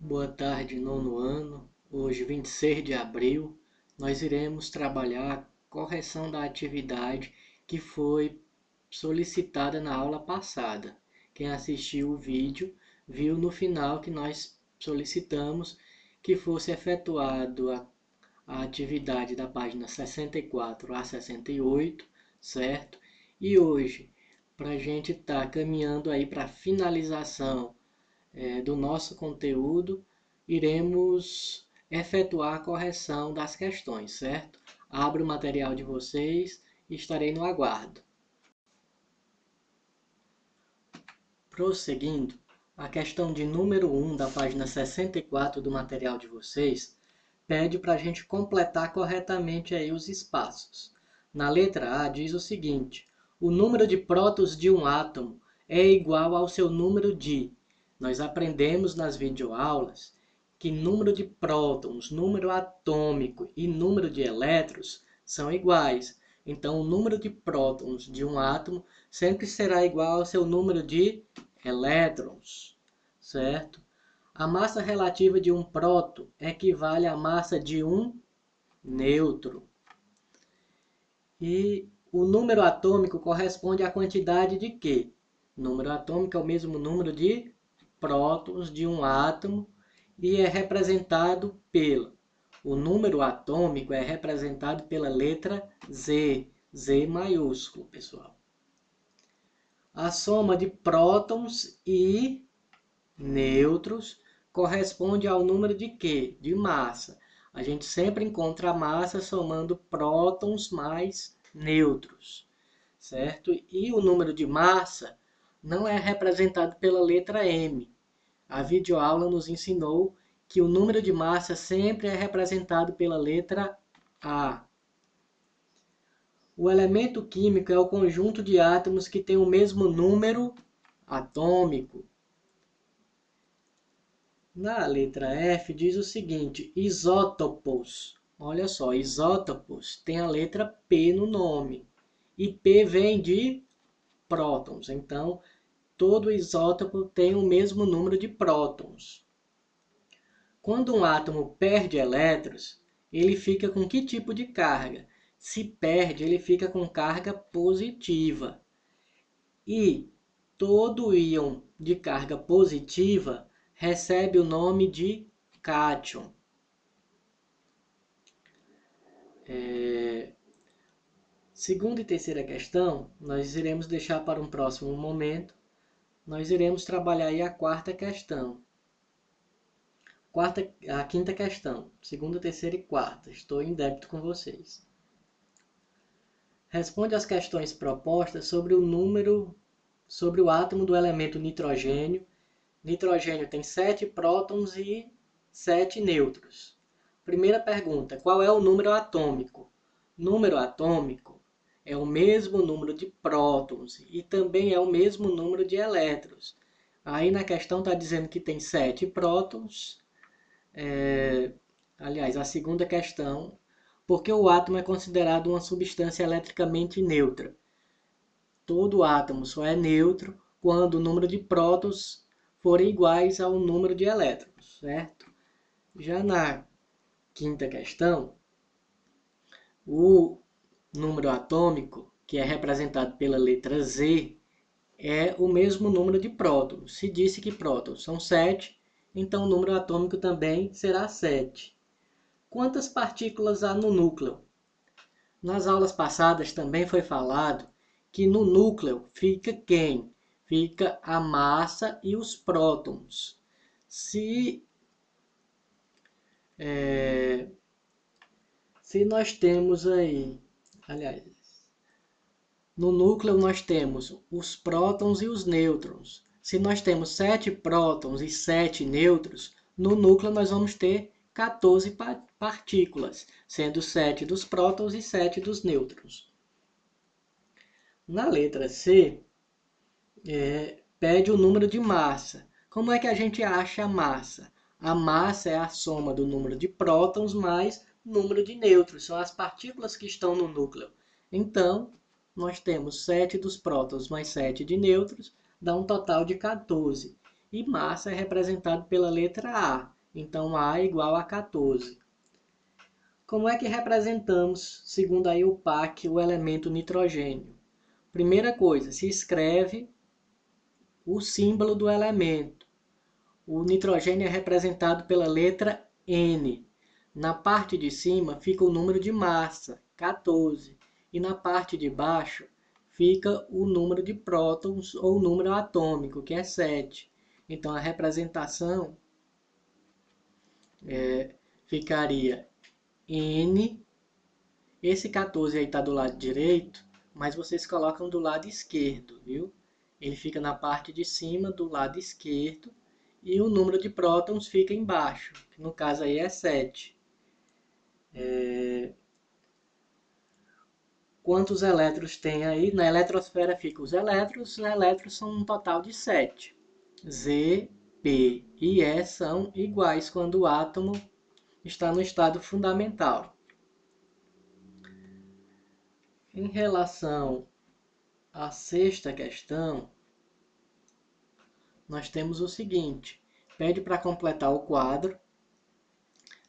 Boa tarde, nono ano. Hoje, 26 de abril, nós iremos trabalhar a correção da atividade que foi solicitada na aula passada. Quem assistiu o vídeo viu no final que nós solicitamos que fosse efetuado a atividade da página 64 a 68, certo? E hoje, para a gente estar caminhando aí para a finalização do nosso conteúdo, iremos efetuar a correção das questões, certo? Abro o material de vocês e estarei no aguardo. Prosseguindo, a questão de número 1 da página 64 do material de vocês pede para a gente completar corretamente aí os espaços. Na letra A diz o seguinte: o número de prótons de um átomo é igual ao seu número de. Nós aprendemos nas videoaulas que número de prótons, número atômico e número de elétrons são iguais. Então, o número de prótons de um átomo sempre será igual ao seu número de elétrons, certo? A massa relativa de um próton equivale à massa de um nêutron. E o número atômico corresponde à quantidade de quê? O número atômico é o mesmo número de prótons de um átomo e é representado pela... O número atômico é representado pela letra Z, Z maiúsculo, pessoal. A soma de prótons e nêutrons corresponde ao número de quê? De massa. A gente sempre encontra a massa somando prótons mais nêutrons, certo? E o número de massa não é representado pela letra M. A videoaula nos ensinou que o número de massa sempre é representado pela letra A. O elemento químico é o conjunto de átomos que tem o mesmo número atômico. Na letra F diz o seguinte: isótopos. Olha só, isótopos tem a letra P no nome. E P vem de prótons. Então, todo isótopo tem o mesmo número de prótons. Quando um átomo perde elétrons, ele fica com que tipo de carga? Se perde, ele fica com carga positiva. E todo íon de carga positiva recebe o nome de cátion. Segunda e terceira questão, nós iremos deixar para um próximo momento. Nós iremos trabalhar aí a quarta questão. A quinta questão, segunda, terceira e quarta. Estou em débito com vocês. Responde às questões propostas sobre o átomo do elemento nitrogênio. Nitrogênio tem 7 prótons e 7 nêutrons. Primeira pergunta, qual é o número atômico? Número atômico é o mesmo número de prótons e também é o mesmo número de elétrons. Aí na questão está dizendo que tem 7 prótons. Aliás, a segunda questão, porque o átomo é considerado uma substância eletricamente neutra. Todo átomo só é neutro quando o número de prótons forem iguais ao número de elétrons, certo? Já na quinta questão, o número atômico, que é representado pela letra Z, é o mesmo número de prótons. Se disse que prótons são 7, então o número atômico também será 7. Quantas partículas há no núcleo? Nas aulas passadas também foi falado que no núcleo fica quem? Fica a massa e os prótons. Se nós temos aí, aliás, no núcleo nós temos os prótons e os nêutrons. Se nós temos 7 prótons e 7 nêutrons, no núcleo nós vamos ter 14 partículas, sendo 7 dos prótons e 7 dos nêutrons. Na letra C, pede o número de massa. Como é que a gente acha a massa? A massa é a soma do número de prótons mais número de nêutrons. São as partículas que estão no núcleo. Então, nós temos 7 dos prótons mais 7 de nêutrons, dá um total de 14. e massa é representado pela letra A. Então, A é igual a 14. Como é que representamos, segundo aí o PAC, o elemento nitrogênio? Primeira coisa, se escreve o símbolo do elemento. O nitrogênio é representado pela letra N. Na parte de cima fica o número de massa, 14. E na parte de baixo fica o número de prótons ou número atômico, que é 7. Então a representação ficaria N. Esse 14 aí está do lado direito, mas vocês colocam do lado esquerdo, viu? Ele fica na parte de cima do lado esquerdo e o número de prótons fica embaixo, que no caso aí é 7. Quantos elétrons tem aí? Na eletrosfera ficam os elétrons são um total de 7. Z, P e E são iguais quando o átomo está no estado fundamental. Em relação à sexta questão, nós temos o seguinte: pede para completar o quadro,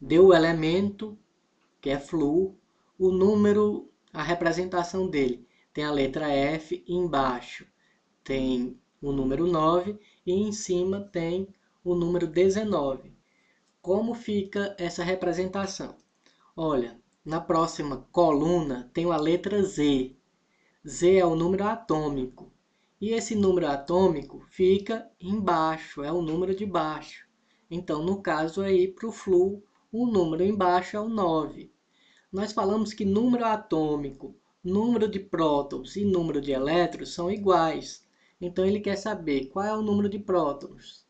deu o elemento, que é flúor, o número, a representação dele. Tem a letra F embaixo, tem o número 9 e em cima tem o número 19. Como fica essa representação? Olha, na próxima coluna tem a letra Z. Z é o número atômico. E esse número atômico fica embaixo, é o número de baixo. Então, no caso aí, para o flúor, o número embaixo é o 9. Nós falamos que número atômico, número de prótons e número de elétrons são iguais. Então, ele quer saber qual é o número de prótons.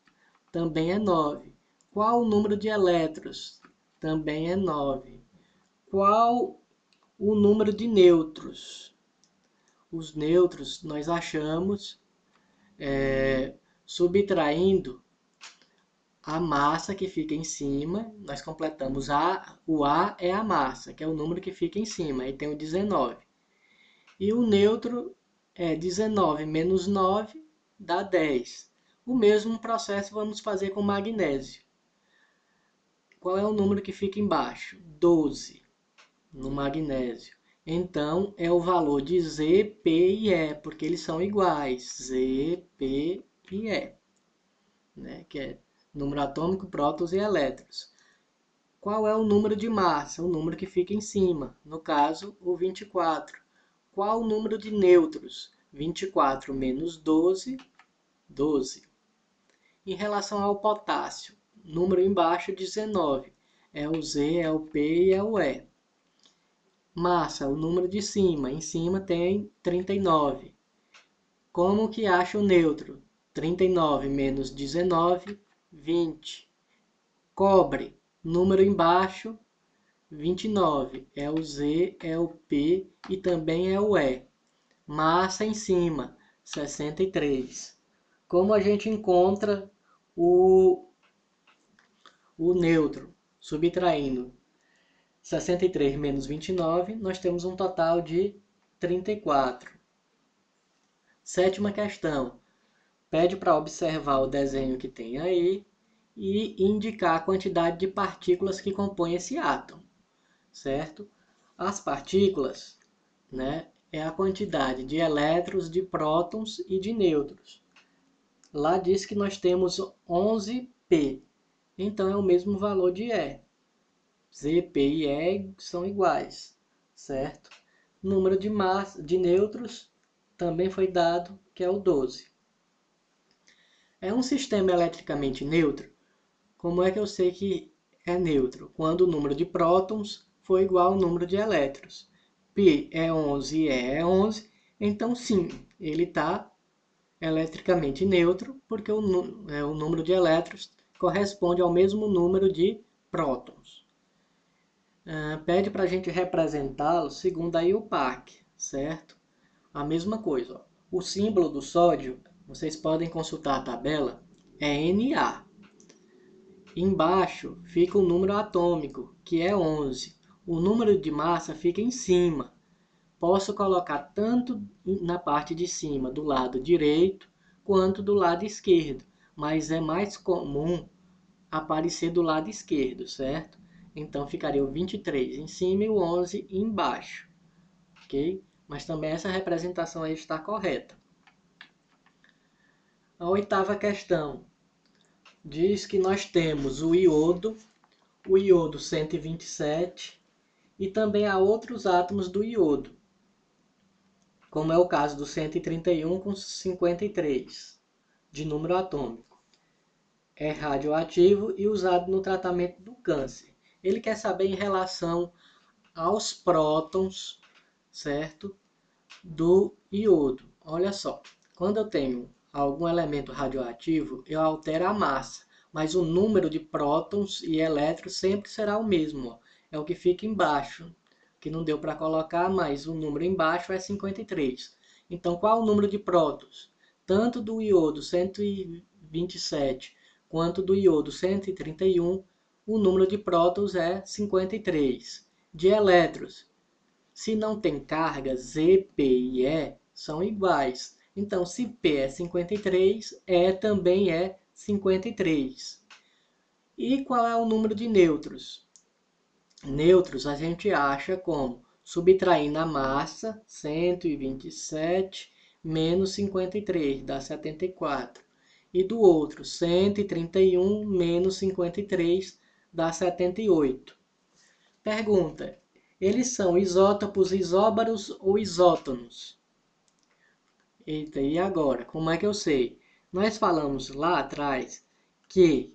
Também é 9. Qual o número de elétrons? Também é 9. Qual o número de nêutrons? Os nêutrons nós achamos subtraindo a massa que fica em cima, nós completamos o A é a massa, que é o número que fica em cima, aí tem o 19. E o nêutron é 19 menos 9 dá 10. O mesmo processo vamos fazer com magnésio. Qual é o número que fica embaixo? 12 no magnésio. Então, é o valor de Z, P e E, porque eles são iguais. Z, P e E. Né? Que é número atômico, prótons e elétrons. Qual é o número de massa? O número que fica em cima. No caso, o 24. Qual o número de nêutrons? 24 menos 12, 12. Em relação ao potássio, número embaixo, 19. É o Z, é o P e é o E. Massa, o número de cima. Em cima tem 39. Como que acha o nêutron? 39 menos 19, 20. Cobre, número embaixo, 29. É o Z, é o P e também é o E. Massa em cima, 63. Como a gente encontra o nêutron? Subtraindo 63 menos 29, nós temos um total de 34. Sétima questão. Pede para observar o desenho que tem aí e indicar a quantidade de partículas que compõem esse átomo, certo? As partículas, né, é a quantidade de elétrons, de prótons e de nêutrons. Lá diz que nós temos 11P, então é o mesmo valor de E. Z, P e E são iguais, certo? Número de massa, de nêutrons também foi dado, que é o 12. É um sistema eletricamente neutro. Como é que eu sei que é neutro? Quando o número de prótons for igual ao número de elétrons. P é 11 e E é 11, então sim, ele está eletricamente neutro, porque o número de elétrons corresponde ao mesmo número de prótons. Pede para a gente representá-lo segundo aí o PAC, certo? A mesma coisa. Ó. O símbolo do sódio, vocês podem consultar a tabela, é Na. Embaixo fica o número atômico, que é 11. O número de massa fica em cima. Posso colocar tanto na parte de cima, do lado direito, quanto do lado esquerdo. mas é mais comum aparecer do lado esquerdo, certo? Então ficaria o 23 em cima e o 11 embaixo, ok? Mas também essa representação aí está correta. A oitava questão diz que nós temos o iodo 127, e também há outros átomos do iodo, como é o caso do 131 com 53 de número atômico. É radioativo e usado no tratamento do câncer. Ele quer saber em relação aos prótons, certo? Do iodo. Olha só, quando eu tenho algum elemento radioativo, eu altero a massa, mas o número de prótons e elétrons sempre será o mesmo. Ó. É o que fica embaixo, que não deu para colocar, mas o número embaixo é 53. Então, qual o número de prótons? Tanto do iodo 127 quanto do iodo 131, o número de prótons é 53. De elétrons, se não tem carga, Z, P e E são iguais. Então, se P é 53, E também é 53. E qual é o número de nêutrons? Nêutrons a gente acha como subtraindo a massa, 127 menos 53, dá 74. E do outro, 131 menos 53, dá 78. Pergunta: eles são isótopos, isóbaros ou isótonos? Eita, e agora? Como é que eu sei? Nós falamos lá atrás que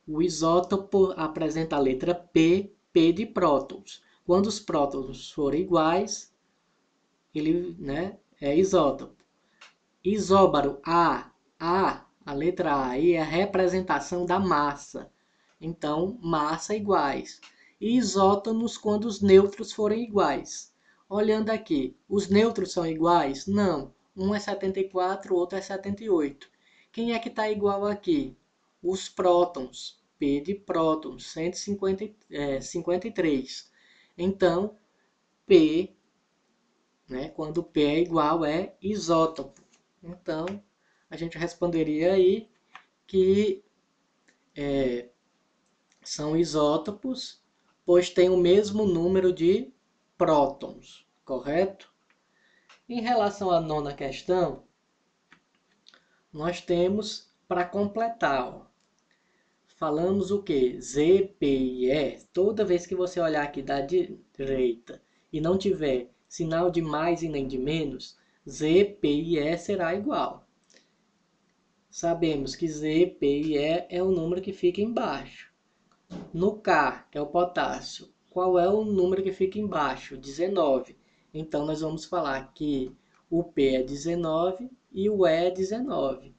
o isótopo apresenta a letra P, P de prótons. Quando os prótons forem iguais, ele, é isótopo. Isóbaro, a letra A aí é a representação da massa. Então, massa iguais. E isótonos quando os nêutrons forem iguais. Olhando aqui, os nêutrons são iguais? Não. Um é 74, o outro é 78. Quem é que está igual aqui? Os prótons. P de prótons, 153. Então, P, quando P é igual, é isótopo. Então, a gente responderia aí que são isótopos, pois têm o mesmo número de prótons, correto? Em relação à nona questão, nós temos, para completar, ó, falamos o que? Z, P e E. Toda vez que você olhar aqui da direita e não tiver sinal de mais e nem de menos, Z, P e E será igual. Sabemos que Z, P e E é o número que fica embaixo. No K, que é o potássio, qual é o número que fica embaixo? 19. Então, nós vamos falar que o P é 19 e o E é 19.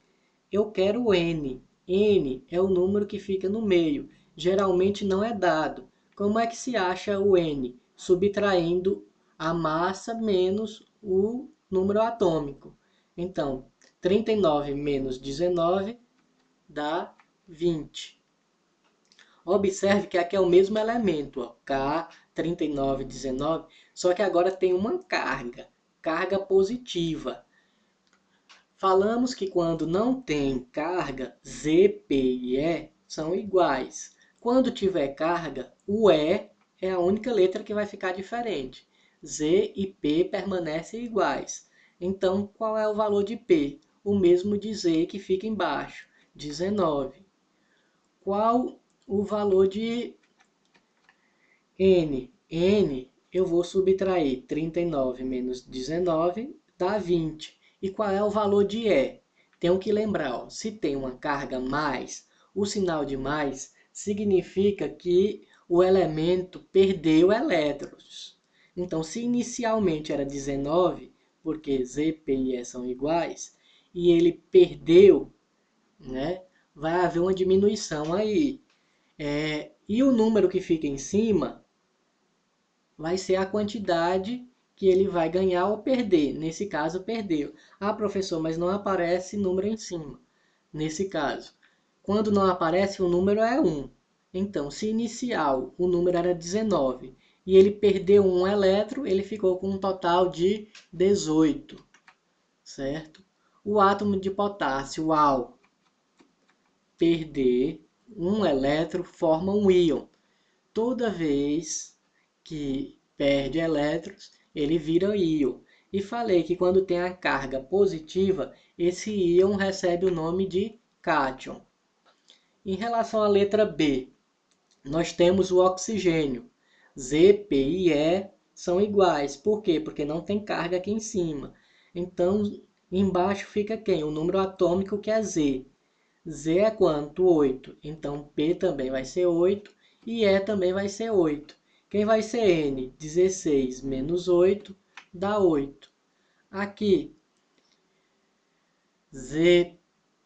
Eu quero o N. N é o número que fica no meio. Geralmente não é dado. Como é que se acha o N? Subtraindo a massa menos o número atômico. Então, 39 menos 19 dá 20. Observe que aqui é o mesmo elemento, ó, K, 39, 19, só que agora tem uma carga positiva. Falamos que quando não tem carga, Z, P e E são iguais. Quando tiver carga, o E é a única letra que vai ficar diferente. Z e P permanecem iguais. Então, qual é o valor de P? O mesmo de Z que fica embaixo, 19. Qual o valor de N? N, eu vou subtrair 39 menos 19, dá 20. E qual é o valor de E? Tenho que lembrar, ó, se tem uma carga mais, o sinal de mais significa que o elemento perdeu elétrons. Então, se inicialmente era 19, porque Z, P e E são iguais, e ele perdeu, vai haver uma diminuição aí. E o número que fica em cima vai ser a quantidade que ele vai ganhar ou perder. Nesse caso, perdeu. Ah, professor, mas não aparece número em cima. Nesse caso, quando não aparece, o número é 1. Então, se inicial o número era 19 e ele perdeu um elétron, ele ficou com um total de 18, certo? O átomo de potássio, Al, perder um elétron, forma um íon. Toda vez que perde elétrons, ele vira íon. E falei que quando tem a carga positiva, esse íon recebe o nome de cátion. Em relação à letra B, nós temos o oxigênio. Z, P e E são iguais. Por quê? Porque não tem carga aqui em cima. Então, embaixo fica quem? O número atômico, que é Z. Z é quanto? 8. Então, P também vai ser 8 e E também vai ser 8. Quem vai ser N? 16 menos 8 dá 8. Aqui, Z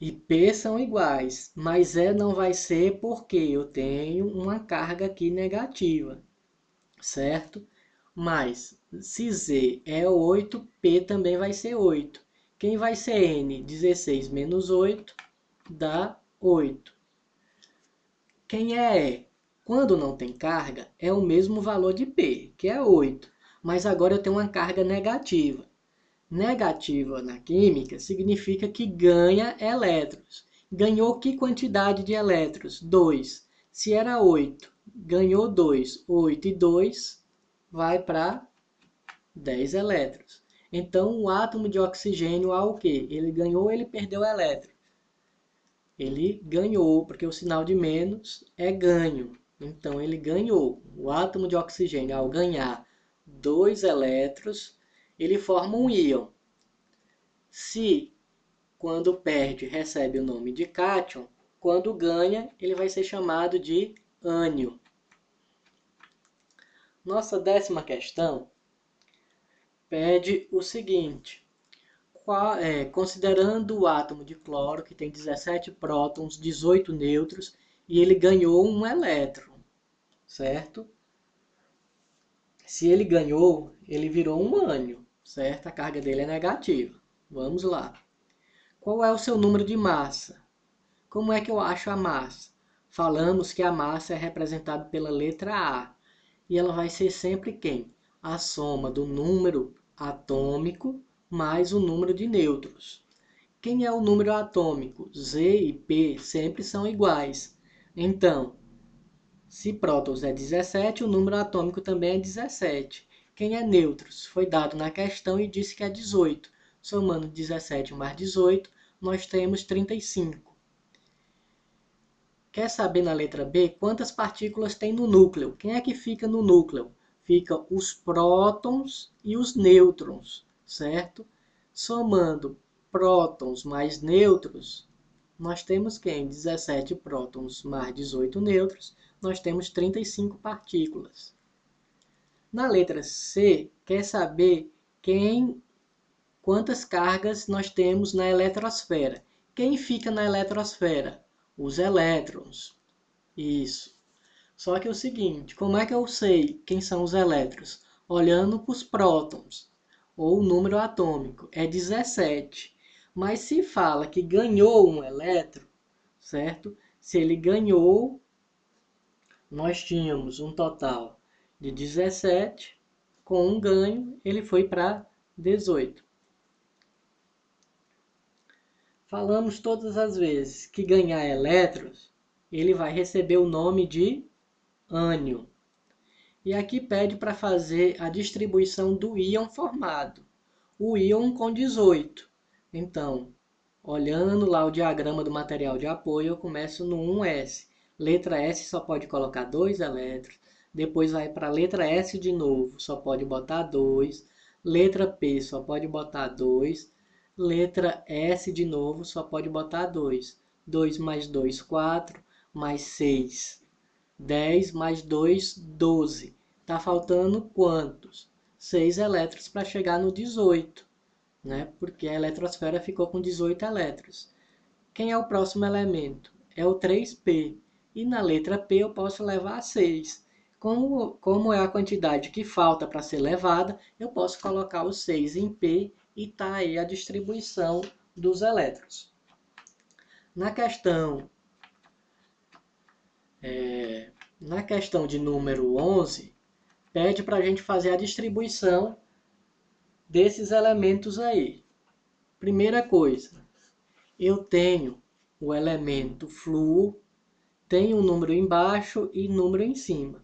e P são iguais, mas E não vai ser porque eu tenho uma carga aqui negativa, certo? Mas se Z é 8, P também vai ser 8. Quem vai ser N? 16 menos 8 dá 8. Quem é E? Quando não tem carga, é o mesmo valor de P, que é 8. Mas agora eu tenho uma carga negativa. Negativa na química significa que ganha elétrons. Ganhou que quantidade de elétrons? 2. Se era 8, ganhou 2. 8 e 2 vai para 10 elétrons. Então, o átomo de oxigênio há o quê? Ele ganhou ou ele perdeu elétron? Ele ganhou, porque o sinal de menos é ganho. Então, ele ganhou. O átomo de oxigênio, ao ganhar 2 elétrons, ele forma um íon. Se, quando perde, recebe o nome de cátion, quando ganha, ele vai ser chamado de ânion. Nossa 10ª questão pede o seguinte. Considerando o átomo de cloro, que tem 17 prótons, 18 nêutrons, e ele ganhou um elétron, certo? Se ele ganhou, ele virou um ânion, certo? A carga dele é negativa. Vamos lá. Qual é o seu número de massa? Como é que eu acho a massa? Falamos que a massa é representada pela letra A. E ela vai ser sempre quem? A soma do número atômico mais o número de nêutrons. Quem é o número atômico? Z e P sempre são iguais. Então, se prótons é 17, o número atômico também é 17. Quem é nêutrons? Foi dado na questão e disse que é 18. Somando 17 mais 18, nós temos 35. Quer saber na letra B quantas partículas tem no núcleo? Quem é que fica no núcleo? Fica os prótons e os nêutrons, certo? Somando prótons mais nêutrons, nós temos quem? 17 prótons mais 18 nêutrons, nós temos 35 partículas. Na letra C, quer saber quantas cargas nós temos na eletrosfera? Quem fica na eletrosfera? Os elétrons. Isso. Só que é o seguinte, como é que eu sei quem são os elétrons? Olhando para os prótons, ou o número atômico, é 17. Mas se fala que ganhou um elétron, certo? Se ele ganhou, nós tínhamos um total de 17, com um ganho, ele foi para 18. Falamos todas as vezes que ganhar elétrons, ele vai receber o nome de ânion. E aqui pede para fazer a distribuição do íon formado. O íon com 18. Então, olhando lá o diagrama do material de apoio, eu começo no 1s. Letra S só pode colocar 2 elétrons. Depois vai para a letra S de novo, só pode botar 2. Letra P só pode botar 2. Letra S de novo, só pode botar 2. 2 mais 2, 4. Mais 6, 10. Mais 2, 12. Está faltando quantos? 6 elétrons para chegar no 18. Né? Porque a eletrosfera ficou com 18 elétrons. Quem é o próximo elemento? É o 3P. E na letra P eu posso levar 6. Como é a quantidade que falta para ser levada, eu posso colocar o 6 em P e está aí a distribuição dos elétrons. Na questão de número 11, pede para a gente fazer a distribuição desses elementos aí. Primeira coisa, eu tenho o elemento flúor tem um número embaixo e número em cima.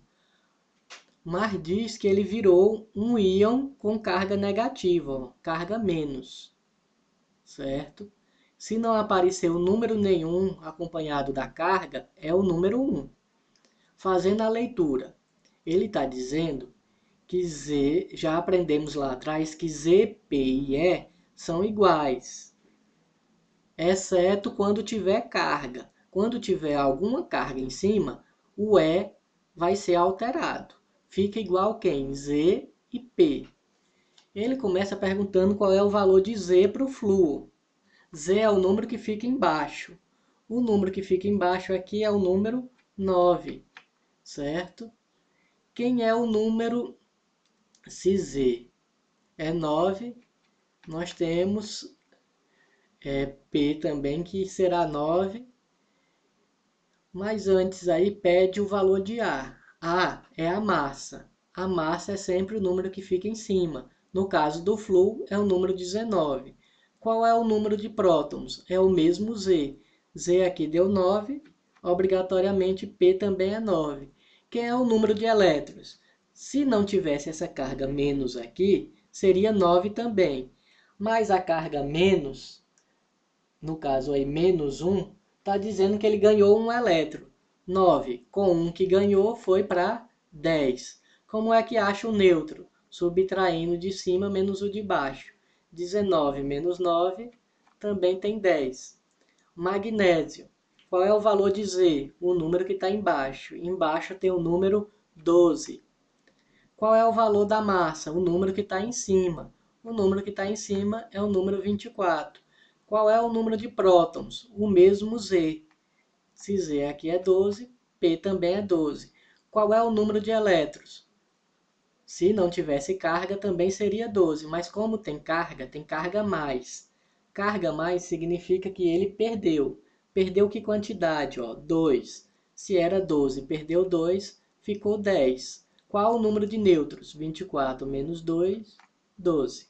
Mas diz que ele virou um íon com carga negativa, ó, carga menos, certo? Se não apareceu número nenhum acompanhado da carga, é o número 1. Fazendo a leitura, ele está dizendo que Z, já aprendemos lá atrás que Z, P e E são iguais, exceto quando tiver carga. Quando tiver alguma carga em cima, o E vai ser alterado. Fica igual quem? Z e P. Ele começa perguntando qual é o valor de Z para o flúor. Z é o número que fica embaixo. O número que fica embaixo aqui é o número 9, certo? Quem é o número, se Z é 9, nós temos P também, que será 9. Mas antes aí pede o valor de A. A é a massa. A massa é sempre o número que fica em cima. No caso do flúor, é o número 19. Qual é o número de prótons? É o mesmo Z. Z aqui deu 9, obrigatoriamente P também é 9. Quem é o número de elétrons? Se não tivesse essa carga menos aqui, seria 9 também. Mas a carga menos, no caso aí menos 1, está dizendo que ele ganhou um elétron. 9 com 1 que ganhou foi para 10. Como é que acha o neutro? Subtraindo de cima menos o de baixo. 19 menos 9 também tem 10. Magnésio. Qual é o valor de Z? O número que está embaixo. Embaixo tem o número 12. Qual é o valor da massa? O número que está em cima. O número que está em cima é o número 24. Qual é o número de prótons? O mesmo Z. Se Z aqui é 12, P também é 12. Qual é o número de elétrons? Se não tivesse carga, também seria 12. Mas como tem carga mais. Carga mais significa que ele perdeu. Perdeu que quantidade? 2. Se era 12, perdeu 2, ficou 10. Qual o número de nêutrons? 24 menos 2, 12.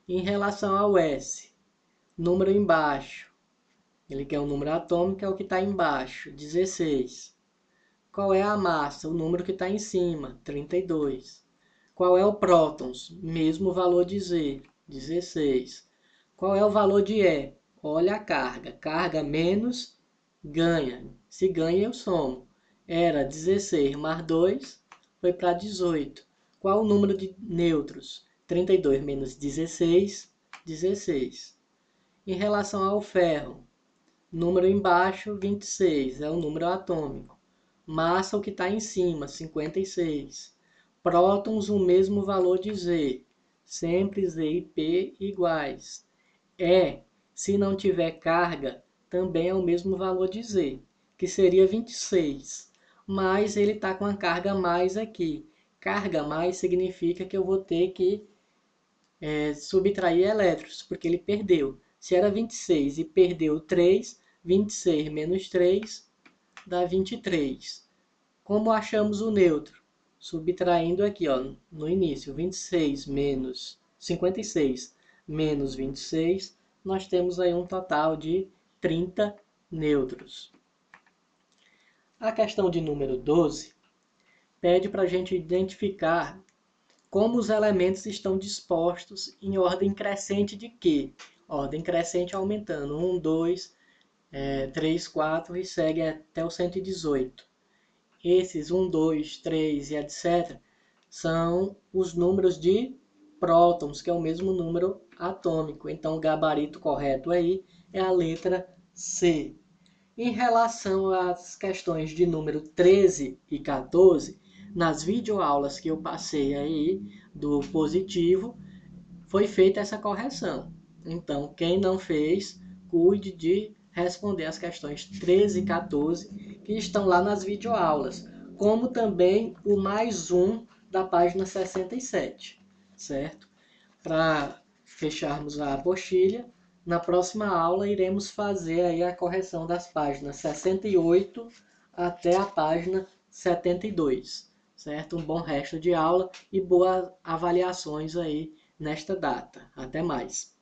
Em relação ao S, número embaixo. Ele quer o número atômico, é o que está embaixo, 16. Qual é a massa? O número que está em cima, 32. Qual é o prótons? Mesmo valor de Z, 16. Qual é o valor de E? Olha a carga. Carga menos ganha. Se ganha, eu somo. Era 16 mais 2, foi para 18. Qual o número de nêutrons? 32 menos 16, 16. Em relação ao ferro, número embaixo, 26, é o número atômico. Massa, o que está em cima, 56. Prótons, o mesmo valor de Z. Sempre Z e P iguais. E, se não tiver carga, também é o mesmo valor de Z, que seria 26. Mas ele está com a carga mais aqui. Carga mais significa que eu vou ter que subtrair elétrons, porque ele perdeu. Se era 26 e perdeu 3, 26 menos 3 dá 23. Como achamos o neutro? Subtraindo aqui, no início, 26 menos 56 menos 26, nós temos aí um total de 30 nêutrons. A questão de número 12 pede para a gente identificar como os elementos estão dispostos em ordem crescente de quê? Ordem crescente aumentando, 1, 2, 3, 4 e segue até o 118. Esses 1, 2, 3 e etc. são os números de prótons, que é o mesmo número atômico. Então, o gabarito correto aí é a letra C. Em relação às questões de número 13 e 14, nas videoaulas que eu passei aí do positivo, foi feita essa correção. Então, quem não fez, cuide de responder as questões 13 e 14 que estão lá nas videoaulas, como também o mais um da página 67, certo? Para fecharmos a apostila, na próxima aula iremos fazer aí a correção das páginas 68 até a página 72, certo? Um bom resto de aula e boas avaliações aí nesta data. Até mais!